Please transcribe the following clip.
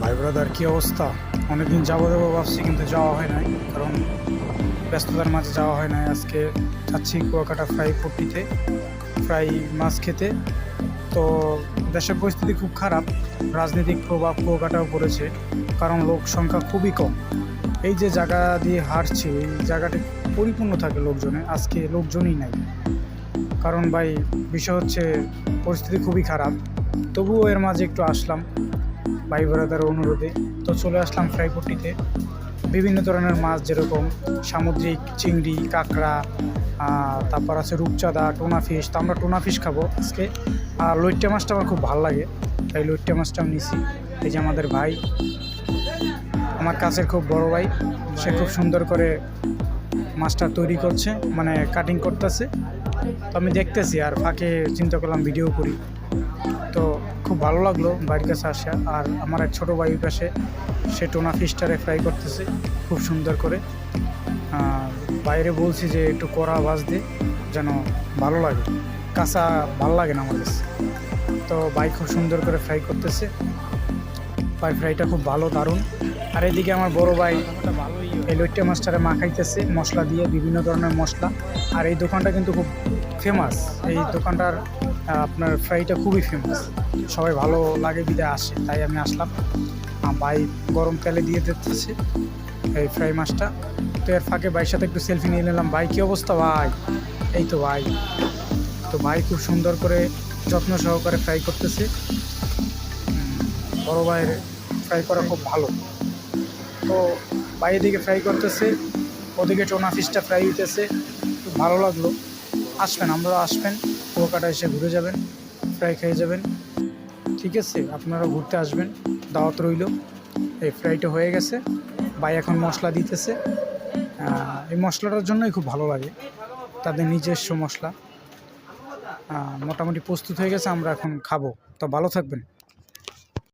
ভাই ব্রাদার, কী অবস্থা? অনেকদিন যাবো ভাবছি, কিন্তু যাওয়া হয় নাই, কারণ ব্যস্ততার মাঝে যাওয়া হয় নাই। আজকে যাচ্ছি কুয়াকাটা ফ্রাই পট্টিতে ফ্রাই মাছ খেতে। তো দেশের পরিস্থিতি খুব খারাপ, রাজনৈতিক প্রভাব কুয়াকাটাও পড়েছে, কারণ লোক সংখ্যা খুবই কম। এই যে জায়গা দিয়ে হাঁটছি, এই জায়গাটি পরিপূর্ণ থাকে লোকজনে, আজকে লোকজনই নাই। কারণ ভাই, বিষয় হচ্ছে পরিস্থিতি খুবই খারাপ। তবুও এর মাঝে একটু আসলাম ভাই ব্রাদার অনুরোধে। তো চলে আসলাম ফ্রাইপট্টিতে। বিভিন্ন ধরনের মাছ, যেরকম সামুদ্রিক চিংড়ি, কাঁকড়া, তারপর আছে রূপচাঁদা, টোনা ফিশ। তো আমরা টোনা ফিশ খাবো আজকে। আর লইট্টা মাছটা আমার খুব ভালো লাগে, তাই লইট্টা মাছটাও নিছি। এই যে আমাদের ভাই, আমার কাছের খুব বড় ভাই, সে খুব সুন্দর করে মাছটা তৈরি করছে, মানে কাটিং করতেছে। তো আমি দেখতেছি, আর ফাঁকে চিন্তা করলাম ভিডিও করি। তো খুব ভালো লাগলো বাড়ির কাছে আসা। আর আমার এক ছোটো ভাই পাশে, সে টোনা ফিশটারে ফ্রাই করতেছে খুব সুন্দর করে। বাইরে বলছি যে একটু কড়া ভাজতে, যেন ভালো লাগে, কাঁচা ভালো লাগে না আমার কাছে। তো ভাই খুব সুন্দর করে ফ্রাই করতেছে, ফ্রাইটা খুব ভালো, দারুণ। আর এদিকে আমার বড় ভাই এই লইট্টা মাছটারে মাখাইতেছে মশলা দিয়ে, বিভিন্ন ধরনের মশলা। আর এই দোকানটা কিন্তু খুব ফেমাস, এই দোকানটার আপনার ফ্রাইটা খুবই ফেমাস, সবাই ভালো লাগে বিদায় আসে, তাই আমি আসলাম। ভাই গরম তেলে দিয়ে দিতেছে এই ফ্রাই মাছটা। তো এর ফাঁকে ভাইয়ের সাথে একটু সেলফি নিয়ে নিলাম। ভাই, কী অবস্থা ভাই? এই তো ভাই। তো ভাই খুব সুন্দর করে যত্ন সহকারে ফ্রাই করতেছে। বড় ভাইয়ের ফ্রাই করা খুব ভালো। তো ভাই এদিকে ফ্রাই করতেছে, ওদিকে টোনা ফিশটা ফ্রাই হইতেছে, খুব ভালো লাগলো। আসবেন, আপনারা আসবেন, কুয়াকাটা এসে ঘুরে যাবেন, ফ্রাই খেয়ে যাবেন। ঠিক আছে, আপনারা ঘুরতে আসবেন, দাওয়াত রইল। এই ফ্রাইটা হয়ে গেছে, ভাই এখন মশলা দিতেছে। এই মশলাটার জন্যই খুব ভালো লাগে, তাদের নিজস্ব মশলা। মোটামুটি প্রস্তুত হয়ে গেছে, আমরা এখন খাবো। তো ভালো থাকবেন।